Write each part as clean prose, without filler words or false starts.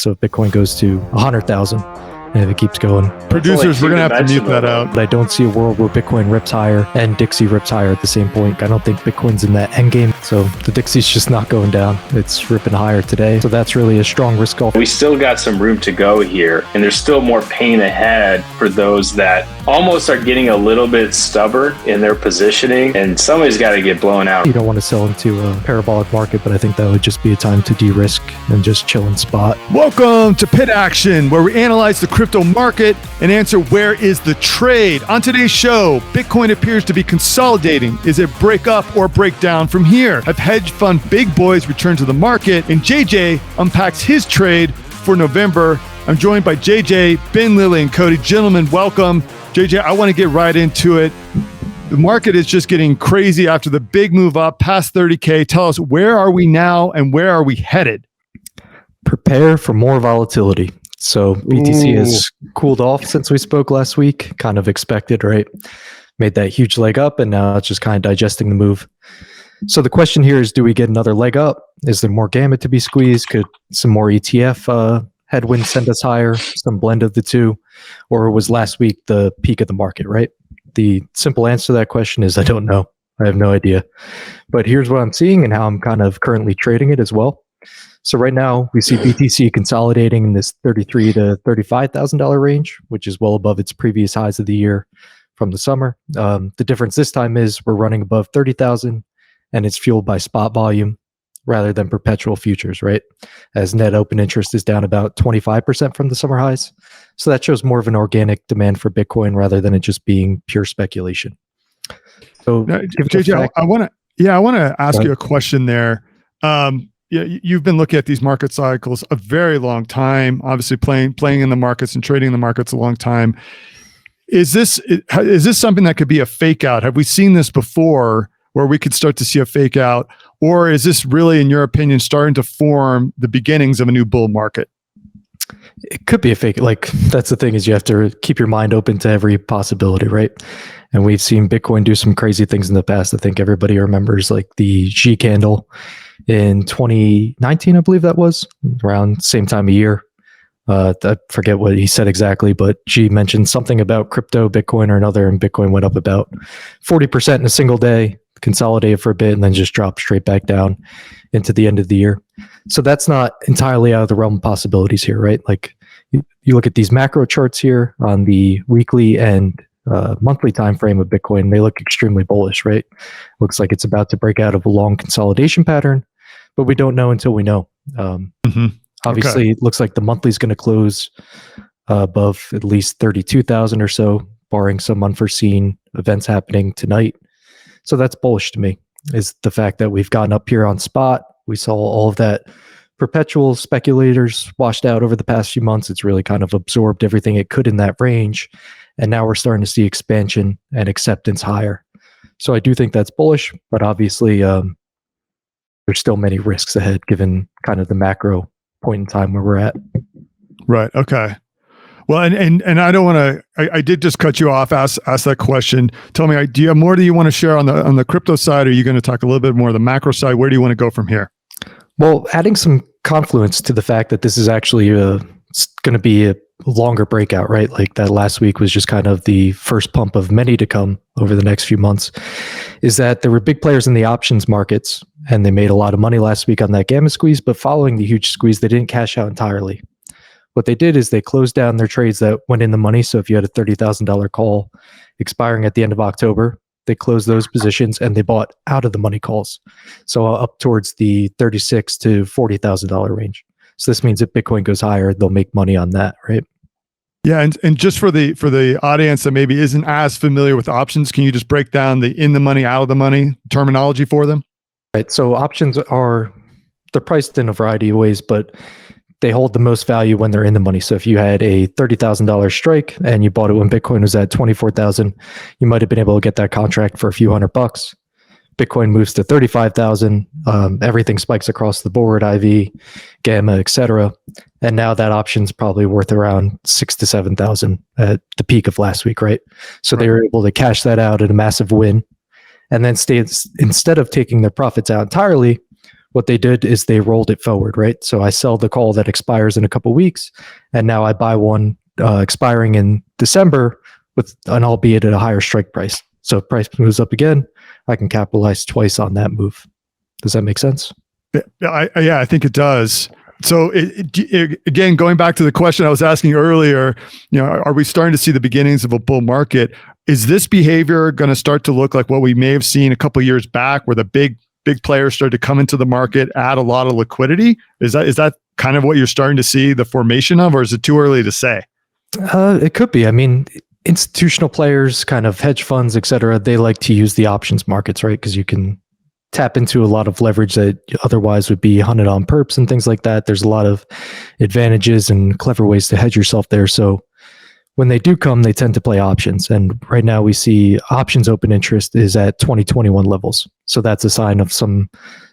So if Bitcoin goes to 100,000, and if it keeps going. Producers, we're going to have to mute that out. But I don't see a world where Bitcoin rips higher and Dixie rips higher at the same point. I don't think Bitcoin's in that end game. So the Dixie's just not going down. It's ripping higher today. So that's really a strong risk off. We still got some room to go here. And there's still more pain ahead for those that almost are getting a little bit stubborn in their positioning. And somebody's got to get blown out. You don't want to sell into a parabolic market, but I think that would just be a time to de-risk and just chill in spot. Welcome to Pit Action, where we analyze the crypto market and answer where is the trade. On today's show, Bitcoin appears to be consolidating. Is it break up or break down from here? Have hedge fund big boys returned to the market? And JJ unpacks his trade for November. I'm joined by JJ, Ben, Lily, and Cody. Gentlemen, welcome. JJ, I want to get right into it. The market is just getting crazy after the big move up past 30K. Tell us, where are we now and where are we headed? Prepare for more volatility. So BTC has cooled off since we spoke last week, kind of expected, right? Made that huge leg up, and now it's just kind of digesting the move. So the question here is, do we get another leg up? Is there more gamma to be squeezed? Could some more ETF headwinds send us higher, some blend of the two? Or was last week the peak of the market, right? The simple answer to that question is I don't know. I have no idea. But here's what I'm seeing and how I'm kind of currently trading it as well. So right now we see BTC consolidating in this $33,000 to $35,000 range, which is well above its previous highs of the year from the summer. The difference this time is we're running above 30,000 and it's fueled by spot volume rather than perpetual futures, right? As net open interest is down about 25% from the summer highs. So that shows more of an organic demand for Bitcoin rather than it just being pure speculation. So now, JJ, I want to ask you a question there. You've been looking at these market cycles a very long time, obviously playing in the markets and trading in the markets a long time. Is this something that could be a fake out? Have we seen this before where we could start to see a fake out? Or is this really, in your opinion, starting to form the beginnings of a new bull market? It could be a fake. Like, that's the thing, is you have to keep your mind open to every possibility, right? And we've seen Bitcoin do some crazy things in the past. I think everybody remembers like the G candle in 2019, I believe that was, around same time of year. I forget what he said exactly, but G mentioned something about crypto, Bitcoin or another, and Bitcoin went up about 40% in a single day, consolidated for a bit, and then just dropped straight back down into the end of the year. So that's not entirely out of the realm of possibilities here, right? Like you look at these macro charts here on the weekly and monthly time frame of Bitcoin, they look extremely bullish, right? Looks like it's about to break out of a long consolidation pattern, but we don't know until we know. Obviously, It looks like the monthly is going to close above at least 32,000 or so, barring some unforeseen events happening tonight. So that's bullish to me, is the fact that we've gotten up here on spot. We saw all of that perpetual speculators washed out over the past few months. It's really kind of absorbed everything it could in that range. And now we're starting to see expansion and acceptance higher. So I do think that's bullish, but obviously there's still many risks ahead given kind of the macro point in time where we're at. Right. Okay. Well, and I don't want to, I did just cut you off, ask that question. Tell me, do you have more that you want to share on the crypto side? Or are you going to talk a little bit more on the macro side? Where do you want to go from here? Well, adding some confluence to the fact that this is actually going to be a longer breakout, right? Like that last week was just kind of the first pump of many to come over the next few months, is that there were big players in the options markets and they made a lot of money last week on that gamma squeeze, but following the huge squeeze, they didn't cash out entirely. What they did is they closed down their trades that went in the money. So if you had a $30,000 call expiring at the end of October, they closed those positions and they bought out of the money calls. So up towards the $36,000 to $40,000 range. So this means if Bitcoin goes higher, they'll make money on that, right? Yeah, and just for the audience that maybe isn't as familiar with options, can you just break down the in the money, out of the money terminology for them? Right. So options they're priced in a variety of ways, but they hold the most value when they're in the money. So if you had a $30,000 strike and you bought it when Bitcoin was at 24,000, you might have been able to get that contract for a few $100. Bitcoin moves to 35,000. Everything spikes across the board, IV, gamma, etc. And now that option's probably worth around 6,000 to 7,000 at the peak of last week, right? So they were able to cash that out at a massive win. And then instead of taking their profits out entirely, what they did is they rolled it forward, right? So I sell the call that expires in a couple weeks, and now I buy one expiring in December and albeit at a higher strike price. So if price moves up again, I can capitalize twice on that move. Does that make sense? Yeah, I think it does. So again, going back to the question I was asking earlier, are we starting to see the beginnings of a bull market? Is this behavior going to start to look like what we may have seen a couple of years back, where the big players started to come into the market, add a lot of liquidity? Is that kind of what you're starting to see the formation of, or is it too early to say? It could be. I mean, institutional players, kind of hedge funds, et cetera, they like to use the options markets, right? Because you can tap into a lot of leverage that otherwise would be hunted on perps and things like that. There's a lot of advantages and clever ways to hedge yourself there. So when they do come, they tend to play options. And right now we see options open interest is at 2021 levels. So that's a sign of some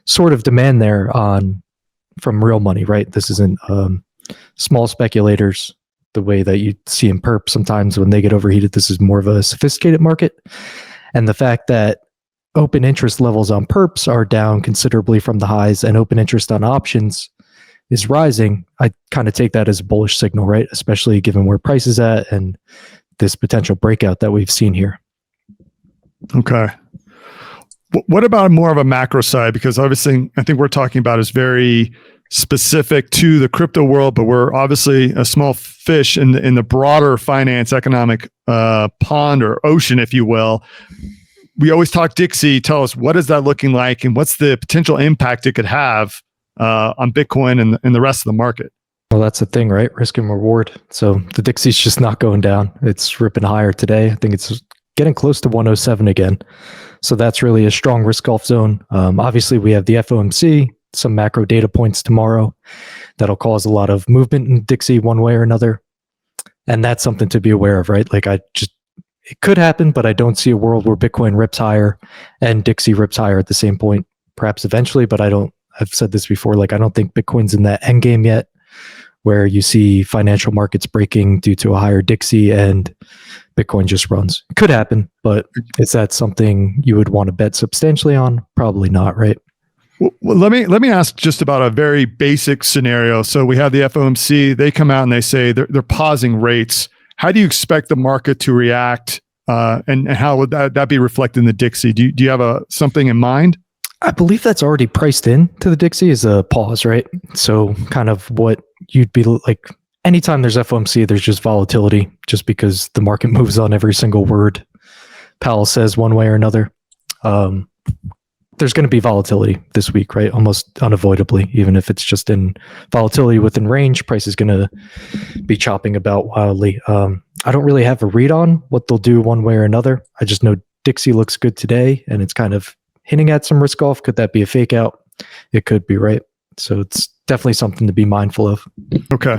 sort of demand there from real money, right? This isn't small speculators the way that you see in perp sometimes when they get overheated. This is more of a sophisticated market. And the fact that open interest levels on perps are down considerably from the highs and open interest on options is rising, I kind of take that as a bullish signal, right? Especially given where price is at and this potential breakout that we've seen here. Okay. What about more of a macro side? Because obviously, I think we're talking about is very specific to the crypto world, but we're obviously a small fish in the broader finance economic pond or ocean, if you will. We always talk Dixie. Tell us, what is that looking like, and what's the potential impact it could have on Bitcoin and the rest of the market? Well, that's the thing, right? Risk and reward. So the Dixie's just not going down. It's ripping higher today. I think it's getting close to 107 again. So that's really a strong risk off zone. Obviously, we have the FOMC, some macro data points tomorrow that'll cause a lot of movement in Dixie one way or another. And that's something to be aware of, right? Like it could happen, but I don't see a world where Bitcoin rips higher and Dixie rips higher at the same point. Perhaps eventually, but I've said this before, like I don't think Bitcoin's in that end game yet where you see financial markets breaking due to a higher Dixie and Bitcoin just runs. It could happen, but is that something you would want to bet substantially on? Probably not, right? Well, let me ask just about a very basic scenario. So we have the FOMC, they come out and they say they're pausing rates. How do you expect the market to react? And how would that be reflected in the Dixie? Do you have something in mind? I believe that's already priced in to the Dixie as a pause, right? So kind of what you'd be like, anytime there's FOMC, there's just volatility just because the market moves on every single word Powell says one way or another. There's going to be volatility this week, right? Almost unavoidably, even if it's just in volatility within range, price is going to be chopping about wildly. I don't really have a read on what they'll do one way or another. I just know Dixie looks good today and it's kind of hinting at some risk off. Could that be a fake out? It could be, right? So it's definitely something to be mindful of. Okay.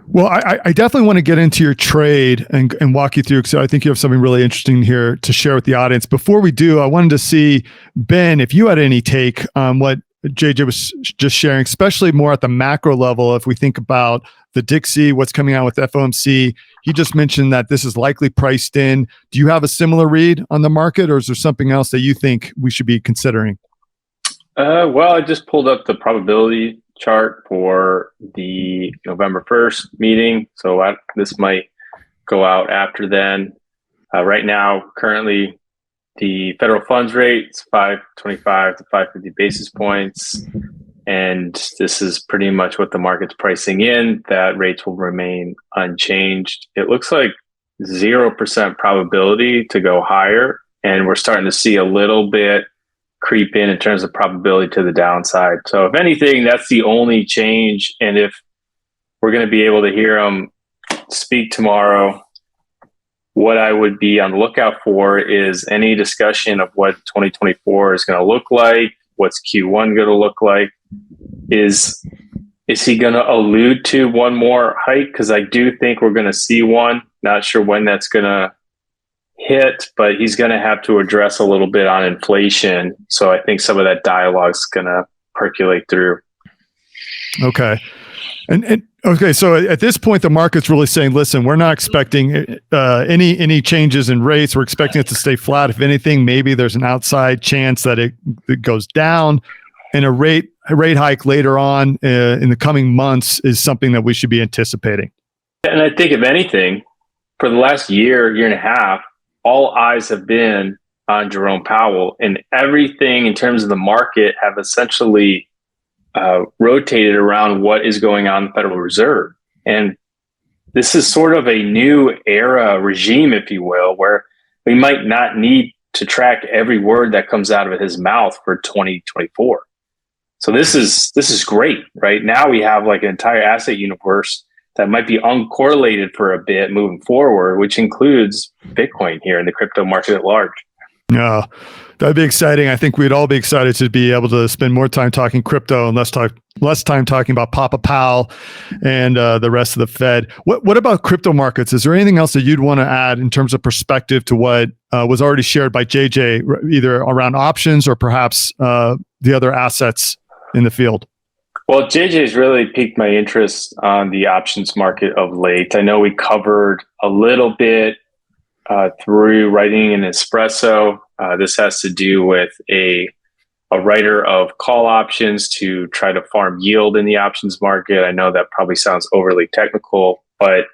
Well, I definitely want to get into your trade and walk you through, because I think you have something really interesting here to share with the audience. Before we do, I wanted to see, Ben, if you had any take on what JJ was just sharing, especially more at the macro level. If we think about the Dixie, what's coming out with FOMC, he just mentioned that this is likely priced in. Do you have a similar read on the market, or is there something else that you think we should be considering? Well, I just pulled up the probability chart for the November 1st meeting. So this might go out after then. Right now, currently, the federal funds rate is 525 to 550 basis points. And this is pretty much what the market's pricing in, that rates will remain unchanged. It looks like 0% probability to go higher. And we're starting to see a little bit creep in terms of probability to the downside. So if anything, that's the only change. And if we're going to be able to hear them speak tomorrow, what I would be on the lookout for is any discussion of what 2024 is going to look like. What's Q1 going to look like? Is he going to allude to one more hike? Because I do think we're going to see one. Not sure when that's going to hit, but he's going to have to address a little bit on inflation. So I think some of that dialogue is going to percolate through. Okay. And okay, so at this point, the market's really saying, listen, we're not expecting any changes in rates. We're expecting it to stay flat. If anything, maybe there's an outside chance that it goes down. and a rate hike later on in the coming months is something that we should be anticipating. And I think, if anything, for the last year and a half, all eyes have been on Jerome Powell, and everything in terms of the market have essentially rotated around what is going on in the Federal Reserve. And this is sort of a new era regime, if you will, where we might not need to track every word that comes out of his mouth for 2024. So this is great, right? Now we have like an entire asset universe that might be uncorrelated for a bit moving forward, which includes Bitcoin here in the crypto market at large. Yeah, that'd be exciting. I think we'd all be excited to be able to spend more time talking crypto and less time talking about Papa Powell and the rest of the Fed. What about crypto markets? Is there anything else that you'd want to add in terms of perspective to what was already shared by JJ, either around options or perhaps the other assets in the field? Well, JJ's really piqued my interest on the options market of late. I know we covered a little bit through writing an espresso. This has to do with a writer of call options to try to farm yield in the options market. I know that probably sounds overly technical, but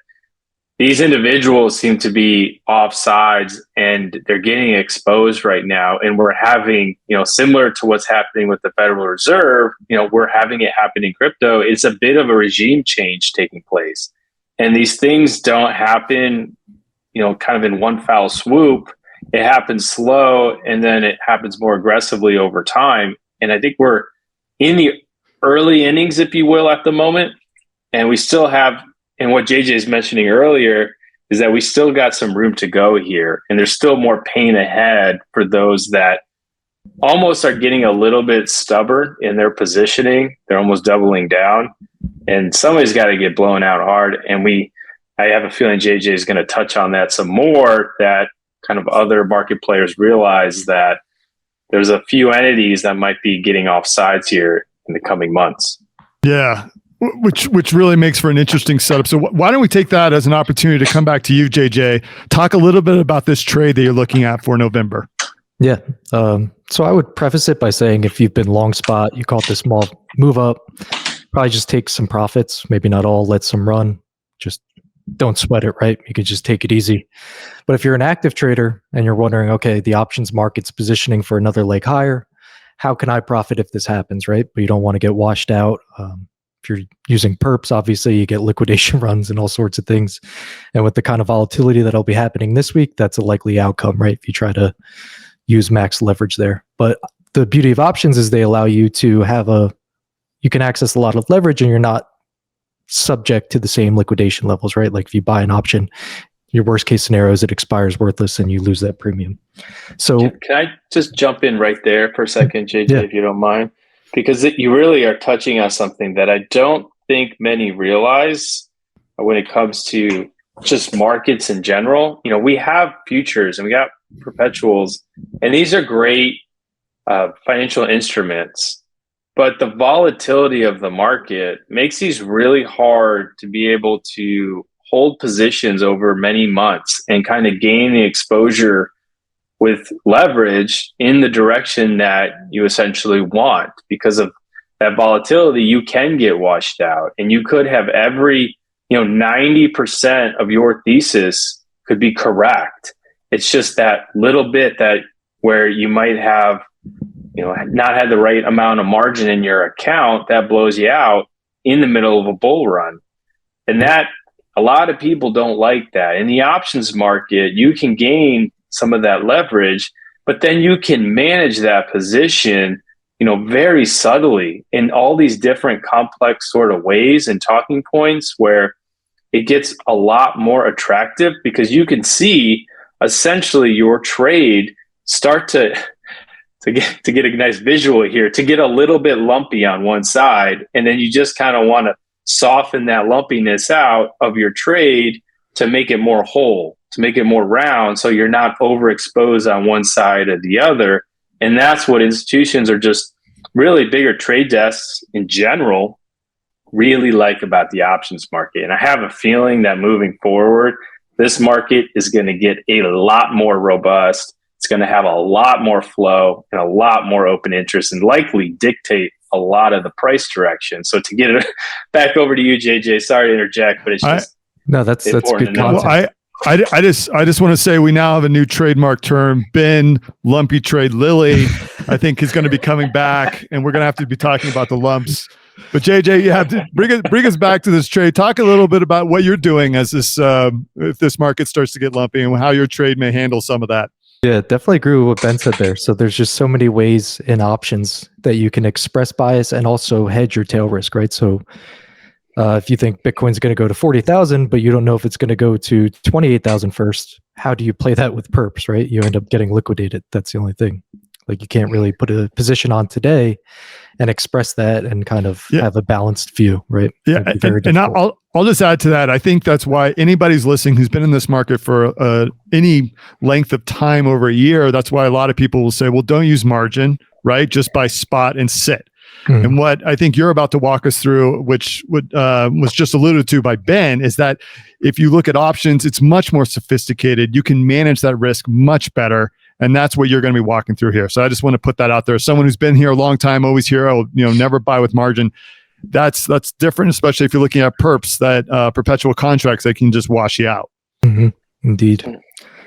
these individuals seem to be offsides and they're getting exposed right now. And we're having, similar to what's happening with the Federal Reserve, we're having it happen in crypto. It's a bit of a regime change taking place. And these things don't happen, kind of in one foul swoop. It happens slow and then it happens more aggressively over time. And I think we're in the early innings, if you will, at the moment. And we still have, and what JJ is mentioning earlier is that we still got some room to go here. And there's still more pain ahead for those that almost are getting a little bit stubborn in their positioning. They're almost doubling down. And somebody's got to get blown out hard. And I have a feeling JJ is going to touch on that some more, that kind of other market players realize that there's a few entities that might be getting off sides here in the coming months. Yeah. Which really makes for an interesting setup. So why don't we take that as an opportunity to come back to you, JJ, talk a little bit about this trade that you're looking at for November. Yeah. So I would preface it by saying if you've been long spot, you caught this small move up, probably just take some profits, maybe not all, let some run. Just don't sweat it, right? You can just take it easy. But if you're an active trader and you're wondering, okay, the options market's positioning for another leg higher, how can I profit if this happens, right? But you don't want to get washed out. If you're using perps, obviously you get liquidation runs and all sorts of things. And with the kind of volatility that'll be happening this week, that's a likely outcome, right? If you try to use max leverage there. But the beauty of options is they allow you to you can access a lot of leverage and you're not subject to the same liquidation levels, right? Like if you buy an option, your worst case scenario is it expires worthless and you lose that premium. So can I just jump in right there for a second, JJ, if you don't mind? Because you really are touching on something that I don't think many realize when it comes to just markets in general. We have futures and we got perpetuals, and these are great financial instruments. But the volatility of the market makes these really hard to be able to hold positions over many months and kind of gain the exposure with leverage in the direction that you essentially want. Because of that volatility, you can get washed out and you could have 90% of your thesis could be correct. It's just that little bit that where you might have, not had the right amount of margin in your account that blows you out in the middle of a bull run. And that a lot of people don't like that. In the options market, you can gain some of that leverage, but then you can manage that position, very subtly in all these different complex sort of ways and talking points where it gets a lot more attractive because you can see essentially your trade start to get a nice visual here, to get a little bit lumpy on one side. And then you just kind of want to soften that lumpiness out of your trade to make it more whole, to make it more round, so you're not overexposed on one side or the other. And that's what institutions are just really bigger trade desks in general really like about the options market. And I have a feeling that moving forward, this market is going to get a lot more robust. it's going to have a lot more flow and a lot more open interest and likely dictate a lot of the price direction. So to get it back over to you, JJ, sorry to interject, but it's just that's good content. Well, I just want to say we now have a new trademark term, Ben Lumpy Trade Lily. I think is going to be coming back, and we're going to have to be talking about the lumps. But JJ, you have to bring us back to this trade. Talk a little bit about what you're doing as this if this market starts to get lumpy, and how your trade may handle some of that. Yeah, definitely agree with what Ben said there. So there's just so many ways in options that you can express bias and also hedge your tail risk, right? So if you think Bitcoin's going to go to 40,000, but you don't know if it's going to go to 28,000 first, how do you play that with perps, right? You end up getting liquidated. That's the only thing. Like you can't really put a position on today and express that and kind of have a balanced view, right? Yeah, and I'll just add to that. I think that's why anybody's listening who's been in this market for any length of time over a year, that's why a lot of people will say, well, don't use margin, right? Just buy spot and sit. Mm-hmm. And what I think you're about to walk us through, which was just alluded to by Ben, is that if you look at options, it's much more sophisticated. You can manage that risk much better. And that's what you're going to be walking through here. So I just want to put that out there. Someone who's been here a long time, always here, never buy with margin. That's different, especially if you're looking at perps, that perpetual contracts that can just wash you out. Mm-hmm. Indeed.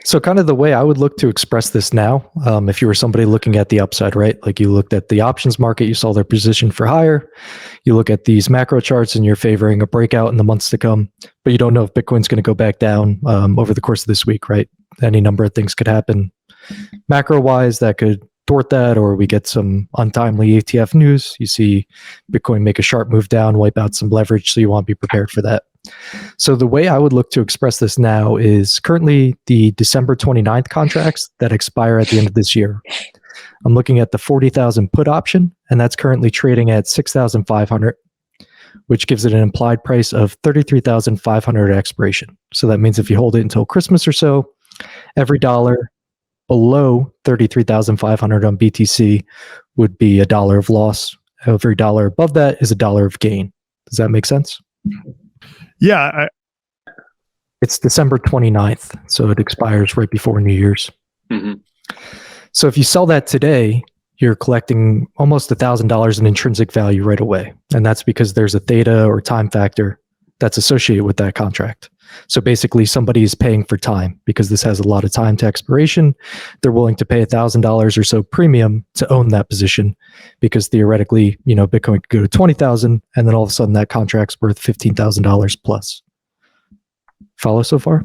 So kind of the way I would look to express this now, if you were somebody looking at the upside, right? Like you looked at the options market, you saw their position for higher. You look at these macro charts and you're favoring a breakout in the months to come, but you don't know if Bitcoin's going to go back down over the course of this week, right? Any number of things could happen. Macro-wise, that could thwart that, or we get some untimely ETF news. You see Bitcoin make a sharp move down, wipe out some leverage, so you want to be prepared for that. So the way I would look to express this now is currently the December 29th contracts that expire at the end of this year. I'm looking at the 40,000 put option, and that's currently trading at 6,500, which gives it an implied price of 33,500 at expiration. So that means if you hold it until Christmas or so, every dollar below 33,500 on BTC would be $1 of loss. Every dollar above that is $1 of gain. Does that make sense? Yeah. It's December 29th, so it expires right before New Year's. Mm-hmm. So if you sell that today, you're collecting almost $1,000 in intrinsic value right away. And that's because there's a theta or time factor that's associated with that contract. So basically somebody is paying for time because this has a lot of time to expiration. They're willing to pay $1,000 or so premium to own that position because theoretically, Bitcoin could go to 20,000 and then all of a sudden that contract's worth $15,000 plus. Follow so far?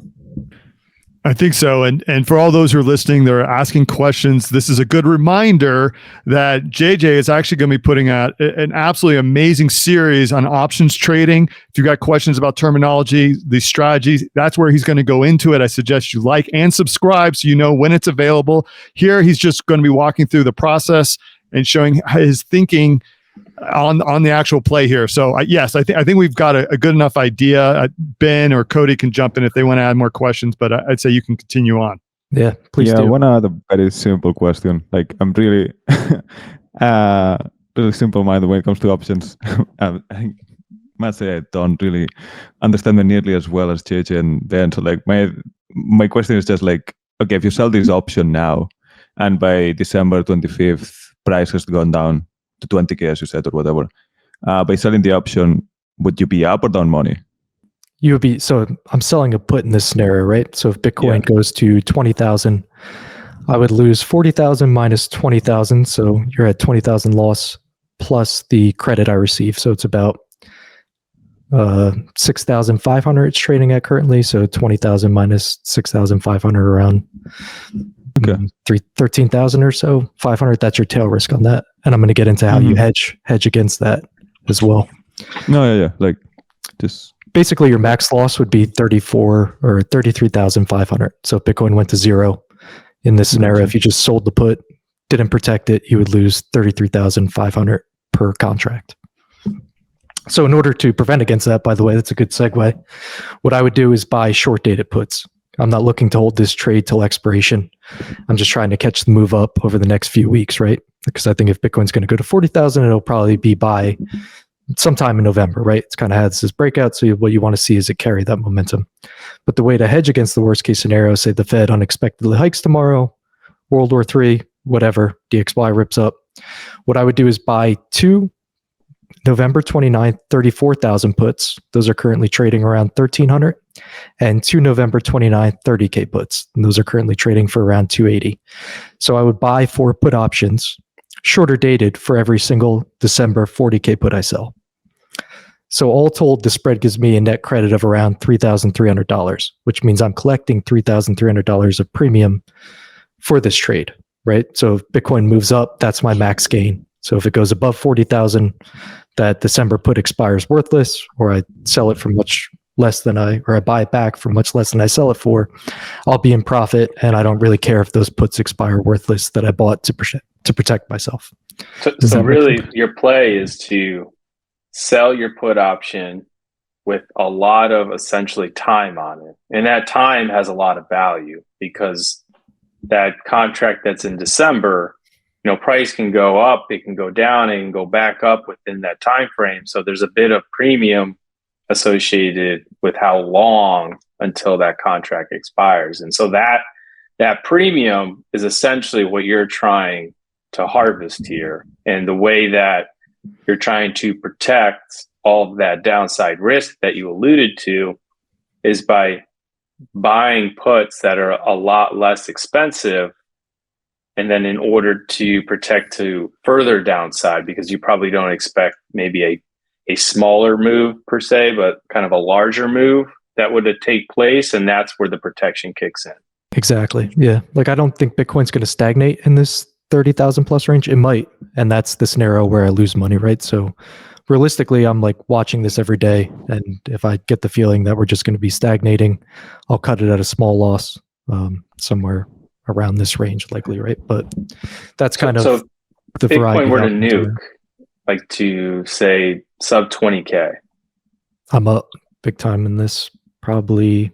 I think so. And for all those who are listening, they're asking questions. This is a good reminder that JJ is actually going to be putting out an absolutely amazing series on options trading. If you've got questions about terminology, these strategies, that's where he's going to go into it. I suggest you like and subscribe so you know when it's available. Here, he's just going to be walking through the process and showing his thinking on the actual play here. So yes, I think we've got a good enough idea. Ben or Cody can jump in if they want to add more questions, but I'd say you can continue on. Yeah, please do. One other very simple question. Like I'm really, really simple-minded when it comes to options. I must say I don't really understand them nearly as well as JJ and Ben. So like my question is just like, okay, if you sell this option now, and by December 25th, price has gone down to 20K, as you said, or whatever. By selling the option, would you be up or down money? You would be. So I'm selling a put in this scenario, right? So if Bitcoin goes to 20,000, I would lose 40,000 minus 20,000. So you're at 20,000 loss plus the credit I receive. So it's about 6,500 it's trading at currently. So 20,000 minus 6,500 around 13,000 or so, 500. That's your tail risk on that. And I'm going to get into how you hedge against that as well. No, like just basically your max loss would be 34 or 33,500. So if Bitcoin went to zero in this scenario, if you just sold the put, didn't protect it, you would lose 33,500 per contract. So in order to prevent against that, by the way, that's a good segue. What I would do is buy short dated puts. I'm not looking to hold this trade till expiration. I'm just trying to catch the move up over the next few weeks, right? Because I think if Bitcoin's going to go to 40,000, it'll probably be by sometime in November, right? It's kind of had this breakout. So what you want to see is it carry that momentum. But the way to hedge against the worst case scenario, say the Fed unexpectedly hikes tomorrow, World War III, whatever, DXY rips up. What I would do is buy 2 November 29th, 34,000 puts. Those are currently trading around 1,300. And 2 November 29th, 30K puts. And those are currently trading for around 280. So I would buy 4 put options, shorter dated, for every single December 40K put I sell. So all told, the spread gives me a net credit of around $3,300, which means I'm collecting $3,300 of premium for this trade, right? So if Bitcoin moves up, that's my max gain. So if it goes above 40,000, that December put expires worthless, or I sell it for much less than I buy it back for much less than I sell it for, I'll be in profit, and I don't really care if those puts expire worthless that I bought to protect myself. So really, your play is to sell your put option with a lot of essentially time on it. And that time has a lot of value because that contract that's in December, price can go up, it can go down, and go back up within that time frame. So there's a bit of premium associated with how long until that contract expires. And so that premium is essentially what you're trying to harvest here. And the way that you're trying to protect all of that downside risk that you alluded to is by buying puts that are a lot less expensive. And then in order to protect to further downside, because you probably don't expect maybe a smaller move per se, but kind of a larger move that would take place. And that's where the protection kicks in. Exactly. Yeah. Like I don't think Bitcoin's going to stagnate in this 30,000 plus range. It might. And that's the scenario where I lose money, right? So realistically, I'm like watching this every day. And if I get the feeling that we're just going to be stagnating, I'll cut it at a small loss somewhere around this range likely, right? But that's kind of the variety. Bitcoin were to nuke, like to say sub 20K. I'm up big time in this, probably.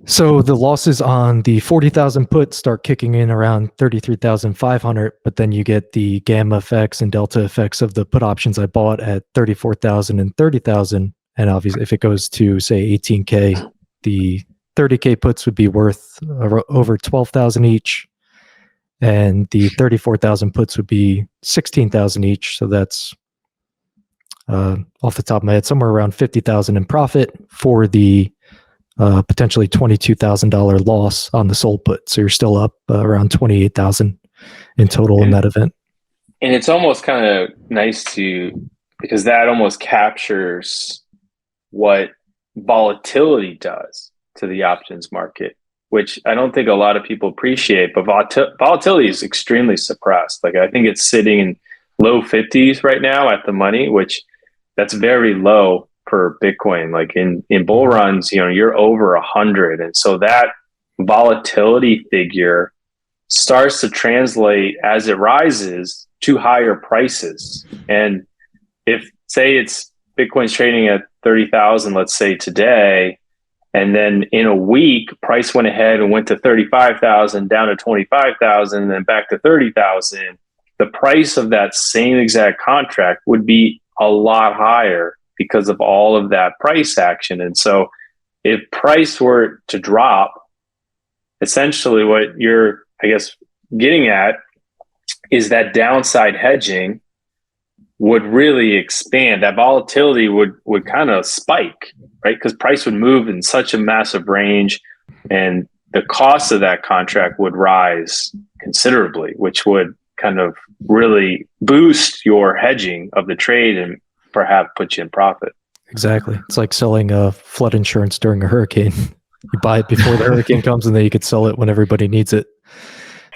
So the losses on the 40,000 put start kicking in around 33,500, but then you get the gamma effects and delta effects of the put options I bought at 34,000 and 30,000. And obviously if it goes to say 18K, the 30K puts would be worth over 12,000 each. And the 34,000 puts would be 16,000 each. So that's off the top of my head, somewhere around 50,000 in profit for the potentially $22,000 loss on the sold put. So you're still up around 28,000 in total in that event. And it's almost kind of nice because that almost captures what volatility does to the options market, which I don't think a lot of people appreciate, but volatility is extremely suppressed. Like I think it's sitting in low 50s right now at the money, which that's very low for Bitcoin. Like in bull runs, you're over 100. And so that volatility figure starts to translate as it rises to higher prices. And if say it's Bitcoin's trading at 30,000, let's say today, and then in a week, price went ahead and went to 35,000, down to 25,000, and then back to 30,000, the price of that same exact contract would be a lot higher because of all of that price action. And so if price were to drop, essentially what you're, I guess, getting at is that downside hedging would really expand. That volatility would kind of spike, right? Because price would move in such a massive range and the cost of that contract would rise considerably, which would kind of really boost your hedging of the trade and perhaps put you in profit. Exactly. It's like selling flood insurance during a hurricane. You buy it before the hurricane comes and then you could sell it when everybody needs it.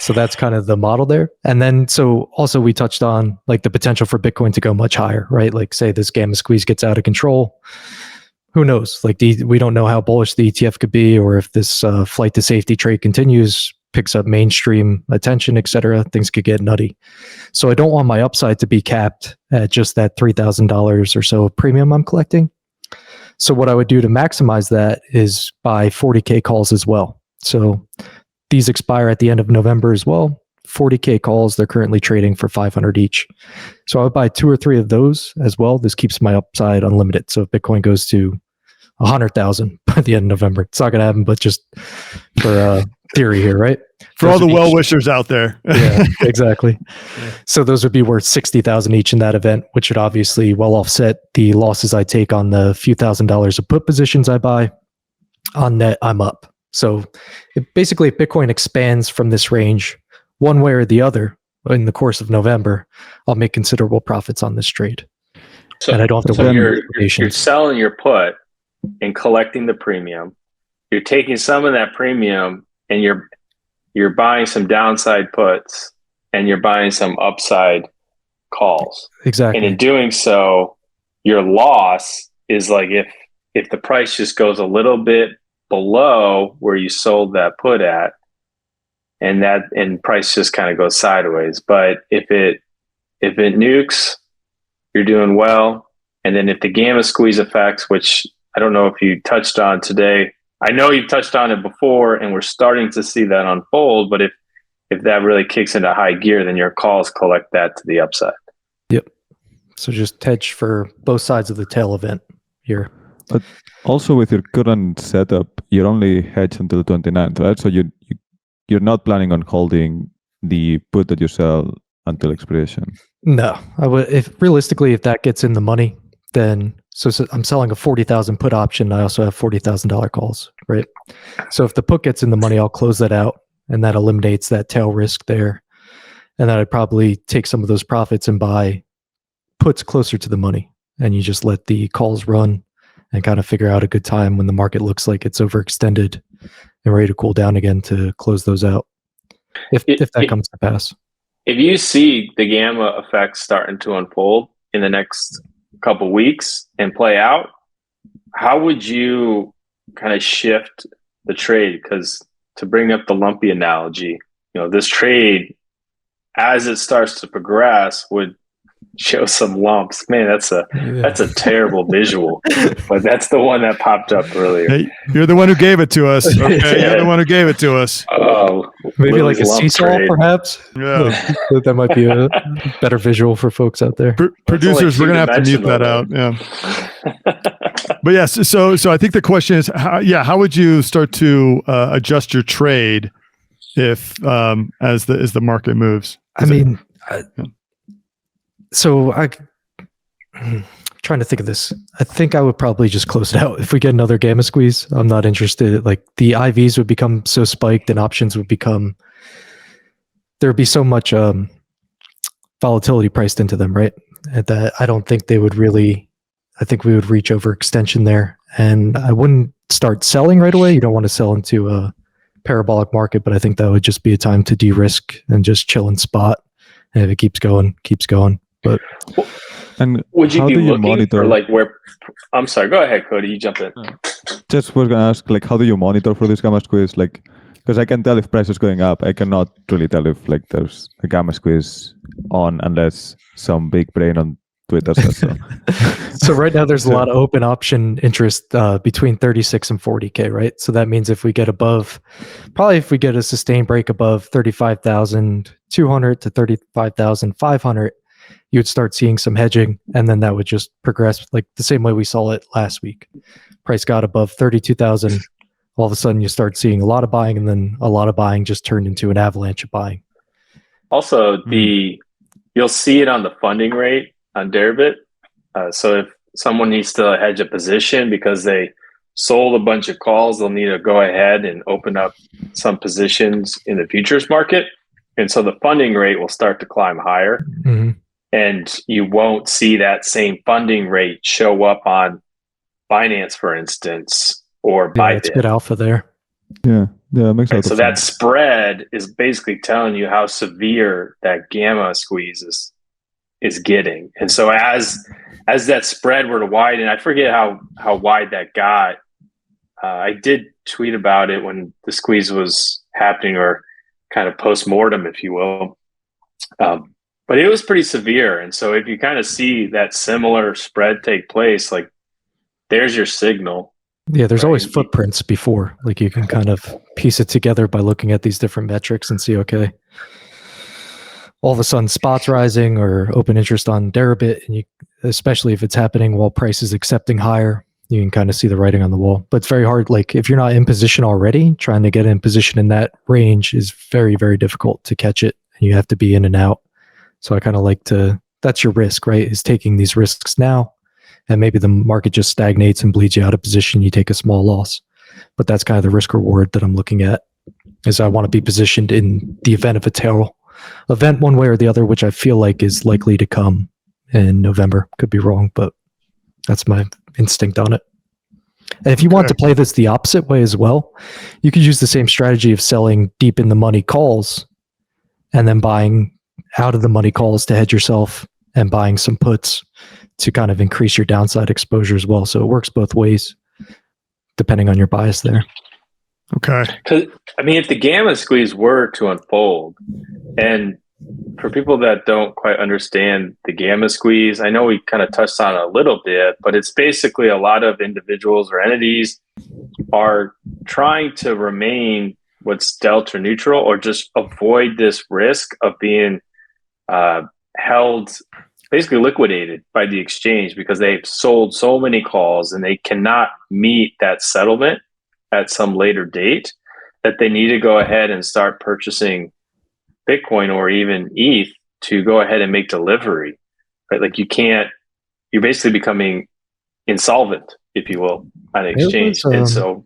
So that's kind of the model there. And then, so also we touched on like the potential for Bitcoin to go much higher, right? Like say this gamma squeeze gets out of control. Who knows? Like we don't know how bullish the ETF could be, or if this flight to safety trade continues, picks up mainstream attention, et cetera, things could get nutty. So I don't want my upside to be capped at just that $3,000 or so premium I'm collecting. So what I would do to maximize that is buy 40K calls as well. So these expire at the end of November as well. 40K calls, they're currently trading for 500 each. So I would buy 2 or 3 of those as well. This keeps my upside unlimited. So if Bitcoin goes to 100,000 by the end of November, it's not going to happen, but just for theory here, right? For all the well-wishers out there. Yeah, exactly. So those would be worth 60,000 each in that event, which would obviously well offset the losses I take on the few $1,000s of put positions I buy. On net, I'm up. So basically, if Bitcoin expands from this range one way or the other in the course of November, I'll make considerable profits on this trade. So, and I don't have to so worry about you're liquidations. selling your put and collecting the premium. You're taking some of that premium and you're buying some downside puts and you're buying some upside calls. Exactly. And in doing so, your loss is like if the price just goes a little bit below where you sold that put at, and price just kind of goes sideways. But if it nukes, you're doing well. And then if the gamma squeeze effects, which I don't know if you touched on today, I know you've touched on it before, and we're starting to see that unfold. But if that really kicks into high gear, then your calls collect that to the upside. Yep. So just hedge for both sides of the tail event here. But also with your current setup, you're only hedged until the 29th, right? So you're not planning on holding the put that you sell until expiration. No, I would. If that gets in the money, then so I'm selling a 40,000 put option. I also have $40,000 calls, right? So if the put gets in the money, I'll close that out, and that eliminates that tail risk there. And then I'd probably take some of those profits and buy puts closer to the money, and you just let the calls run and kind of figure out a good time when the market looks like it's overextended and ready to cool down again to close those out. If that comes to pass. If you see the gamma effects starting to unfold in the next couple weeks and play out, how would you kind of shift the trade? Because to bring up the lumpy analogy, this trade, as it starts to progress, would show some lumps. Man, that's a terrible visual, but that's the one that popped up earlier. Hey, you're the one who gave it to us. Okay, you're the one who gave it to us. Oh, maybe like a seesaw, trade. Perhaps. Yeah, that might be a better visual for folks out there. Producers, we're gonna have to mute that out. Yeah. But yes, so I think the question is, how would you start to adjust your trade if as the market moves? So I'm trying to think of this. I think I would probably just close it out. If we get another gamma squeeze, I'm not interested. Like the IVs would become so spiked and options would become, there'd be so much volatility priced into them, right? That I don't think they would really, I think we would reach overextension there. And I wouldn't start selling right away. You don't want to sell into a parabolic market, but I think that would just be a time to de-risk and just chill and spot. And if it keeps going. But and would you how be do you looking monitor? for like where? I'm sorry. Go ahead, Cody. You jump in. Just was gonna ask, like, how do you monitor for this gamma squeeze? Like, because I can tell if price is going up. I cannot really tell if like there's a gamma squeeze on unless some big brain on Twitter says so. So right now there's a lot of open option interest between 36 and 40K, right? So that means if we get a sustained break above 35,200 to 35,500, you would start seeing some hedging, and then that would just progress like the same way we saw it last week. Price got above 32,000. All of a sudden you start seeing a lot of buying, and then a lot of buying just turned into an avalanche of buying. Also, you'll see it on the funding rate on Deribit. So if someone needs to hedge a position because they sold a bunch of calls, they'll need to go ahead and open up some positions in the futures market. And so the funding rate will start to climb higher. Mm-hmm. And you won't see that same funding rate show up on Binance, for instance, or Bybit. It's good alpha there. Yeah, makes sense. So that spread is basically telling you how severe that gamma squeeze is getting. And so as that spread were to widen, I forget how wide that got. I did tweet about it when the squeeze was happening, or kind of post-mortem, if you will. But it was pretty severe. And so if you kind of see that similar spread take place, like there's your signal. Yeah, there's always footprints before. Like you can kind of piece it together by looking at these different metrics and see, okay, all of a sudden spots rising or open interest on Deribit, and especially if it's happening while price is accepting higher, you can kind of see the writing on the wall. But it's very hard. Like if you're not in position already, trying to get in position in that range is very, very difficult to catch it. And you have to be in and out. So I kind of like to, that's your risk, right? Is taking these risks now. And maybe the market just stagnates and bleeds you out of position. You take a small loss. But that's kind of the risk reward that I'm looking at, is I want to be positioned in the event of a tail event one way or the other, which I feel like is likely to come in November. Could be wrong, but that's my instinct on it. And if you want to play this the opposite way as well, you could use the same strategy of selling deep in the money calls and then buying out of the money calls to hedge yourself and buying some puts to kind of increase your downside exposure as well. So it works both ways depending on your bias there. Okay. Because I mean, if the gamma squeeze were to unfold, and for people that don't quite understand the gamma squeeze, I know we kind of touched on it a little bit, but it's basically a lot of individuals or entities are trying to remain what's delta neutral or just avoid this risk of being held, basically liquidated by the exchange because they've sold so many calls and they cannot meet that settlement at some later date that they need to go ahead and start purchasing Bitcoin or even ETH to go ahead and make delivery, right? Like you're basically becoming insolvent, if you will, on exchange. And so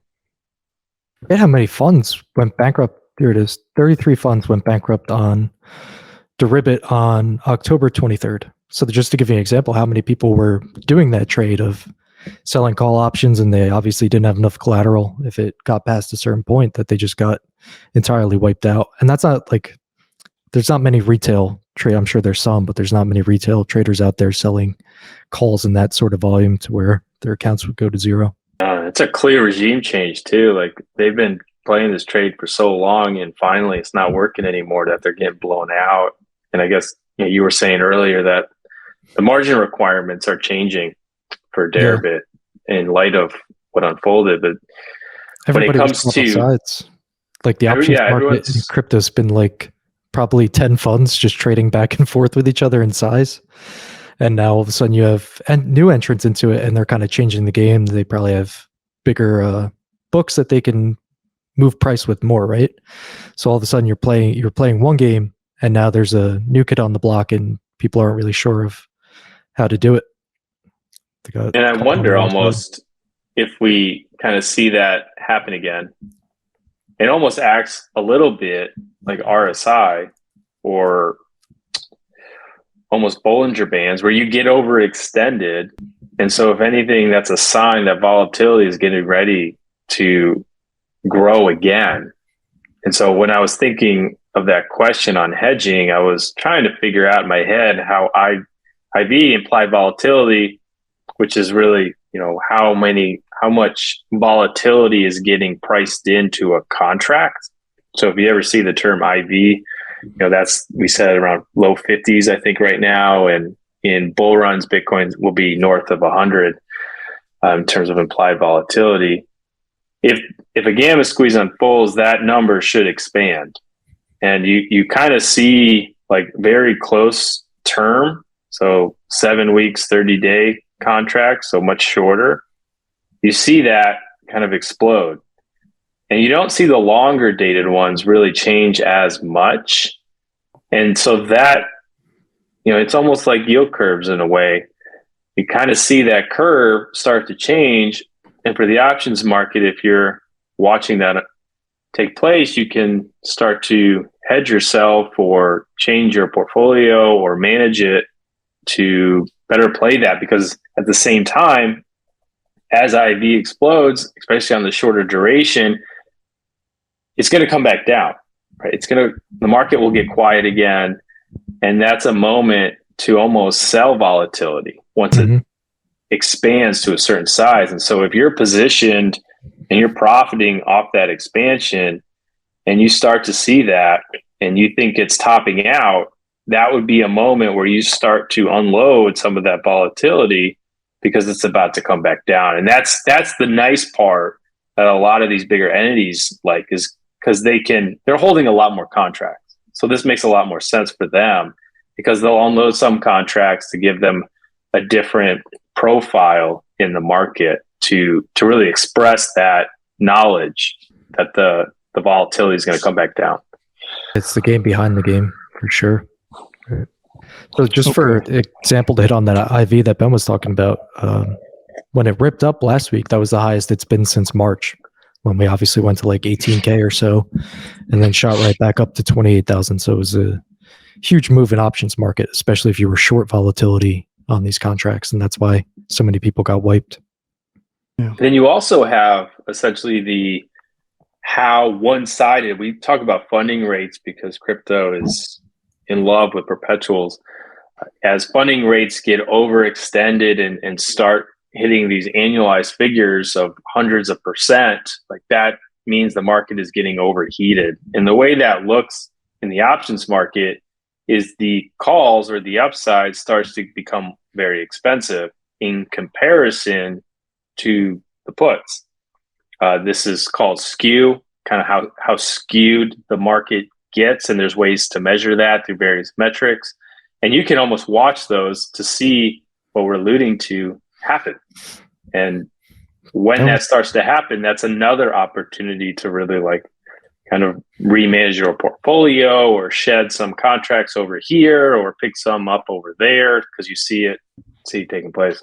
forget how many funds went bankrupt. Here it is. 33 funds went bankrupt on Deribit on October 23rd. So just to give you an example, how many people were doing that trade of selling call options, and they obviously didn't have enough collateral if it got past a certain point that they just got entirely wiped out. And that's not like, there's not many retail trade. I'm sure there's some, but there's not many retail traders out there selling calls in that sort of volume to where their accounts would go to zero. It's a clear regime change too. Like they've been playing this trade for so long, and finally it's not working anymore that they're getting blown out. And I guess you were saying earlier that the margin requirements are changing for Deribit in light of what unfolded. But everybody when it comes to sides, like the options market in crypto's been like probably 10 funds just trading back and forth with each other in size. And now all of a sudden you have new entrants into it, and they're kind of changing the game. They probably have bigger books that they can move price with more, right? So all of a sudden you're playing one game, and now there's a new kid on the block, and people aren't really sure of how to do it. And I wonder almost if we kind of see that happen again. It almost acts a little bit like RSI or almost Bollinger Bands, where you get overextended. And so if anything, that's a sign that volatility is getting ready to grow again. And so when I was thinking of that question on hedging, I was trying to figure out in my head how IV, implied volatility, which is really, how much volatility is getting priced into a contract. So if you ever see the term IV, that's, we said around low 50s, I think right now. And in bull runs, Bitcoin will be north of 100 in terms of implied volatility. If a gamma squeeze unfolds, that number should expand. And you kind of see like very close term. So 7 weeks, 30-day contracts, so much shorter. You see that kind of explode. And you don't see the longer dated ones really change as much. And so that, it's almost like yield curves in a way. You kind of see that curve start to change. And for the options market, if you're watching that take place, you can start to hedge yourself or change your portfolio or manage it to better play that, because at the same time, as IV explodes, especially on the shorter duration, it's going to come back down, right? The market will get quiet again. And that's a moment to almost sell volatility once it expands to a certain size. And so if you're positioned and you're profiting off that expansion and you start to see that and you think it's topping out, that would be a moment where you start to unload some of that volatility because it's about to come back down. And that's the nice part that a lot of these bigger entities like, is because they're holding a lot more contracts. So this makes a lot more sense for them because they'll unload some contracts to give them a different profile in the market to really express that knowledge that the volatility is going to come back down. It's the game behind the game for sure. Right. So just for example, to hit on that IV that Ben was talking about, when it ripped up last week, that was the highest it's been since March, when we obviously went to like 18K or so, and then shot right back up to 28,000. So it was a huge move in options market, especially if you were short volatility on these contracts, and that's why so many people got wiped. Yeah. Then you also have essentially the how one-sided. We talk about funding rates because crypto is in love with perpetuals. As funding rates get overextended and start hitting these annualized figures of hundreds of percent, like that means the market is getting overheated. And the way that looks in the options market is the calls or the upside starts to become very expensive in comparison to the puts. This is called skew, kind of how skewed the market gets. And there's ways to measure that through various metrics. And you can almost watch those to see what we're alluding to happen. And when that starts to happen, that's another opportunity to really like kind of remanage your portfolio or shed some contracts over here or pick some up over there because you see it taking place.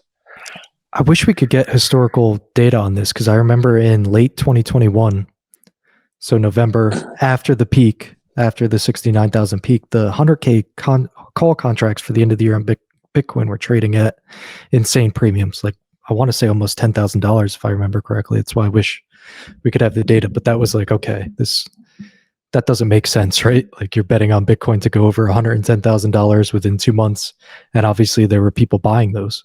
I wish we could get historical data on this because I remember in late 2021, so November after the peak, after the 69,000 peak, the 100K call contracts for the end of the year on Bitcoin were trading at insane premiums. Like I want to say almost $10,000 if I remember correctly. That's why I wish we could have the data, but that was like, okay, that doesn't make sense, right? Like you're betting on Bitcoin to go over $110,000 within 2 months. And obviously there were people buying those.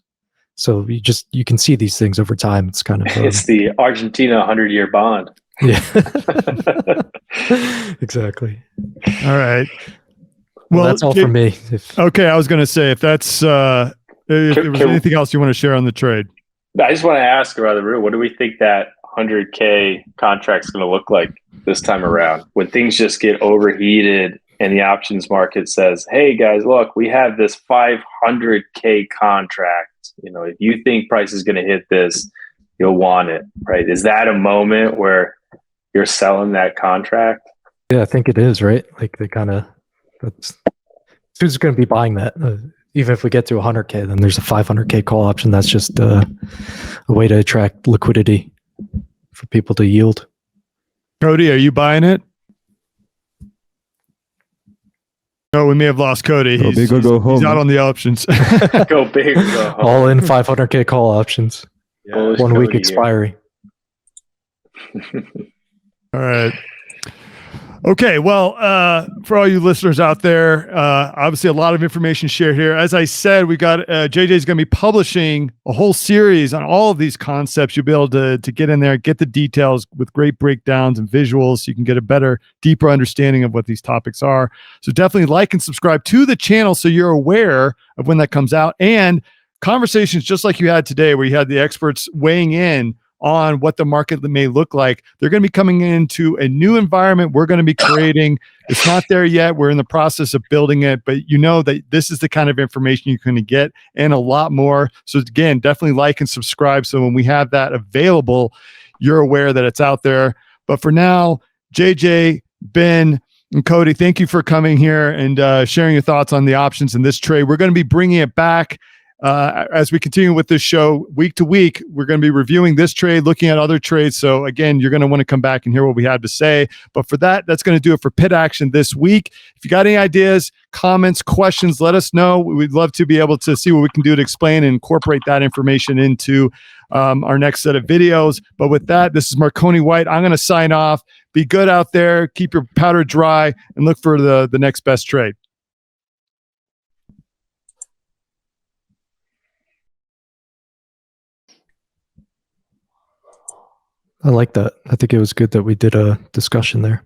So you can see these things over time. It's kind of it's the Argentina 100-year bond. Yeah, exactly. All right. Well, that's all for me. Okay, I was going to say if that's if there was anything else you want to share on the trade. I just want to ask rather, what do we think that 100K contract is going to look like this time around when things just get overheated and the options market says, "Hey guys, look, we have this 500K contract. You know, if you think price is going to hit this, you'll want it," right? Is that a moment where you're selling that contract? Yeah, I think it is, right? Like they kind of, who's going to be buying that? Even if we get to 100K, then there's a 500K call option. That's just a way to attract liquidity for people to yield. Cody, are you buying it? Oh, we may have lost Cody. Go big or go home. He's out on the options. Go big or go home. All in 500K call options. Yeah. 1 week expiry. All right. Okay, well, for all you listeners out there, obviously a lot of information shared here. As I said, we got JJ's going to be publishing a whole series on all of these concepts. You'll be able to get in there, get the details with great breakdowns and visuals so you can get a better, deeper understanding of what these topics are. So definitely like and subscribe to the channel so you're aware of when that comes out. And conversations just like you had today where you had the experts weighing in on what the market may look like. They're going to be coming into a new environment we're going to be creating. It's not there yet. We're in the process of building it, but you know that this is the kind of information you're going to get and a lot more. So again, definitely like and subscribe so when we have that available, you're aware that it's out there. But for now, JJ, Ben, and Cody, thank you for coming here and sharing your thoughts on the options in this trade. We're going to be bringing it back as we continue with this show week to week. We're going to be reviewing this trade, looking at other trades. So again, you're going to want to come back and hear what we have to say. But for that's going to do it for Pit Action this week. If you got any ideas, comments, questions, let us know. We'd love to be able to see what we can do to explain and incorporate that information into our next set of videos. But with that, this is Marconi White. I'm going to sign off. Be good out there. Keep your powder dry and look for the next best trade. I like that. I think it was good that we did a discussion there.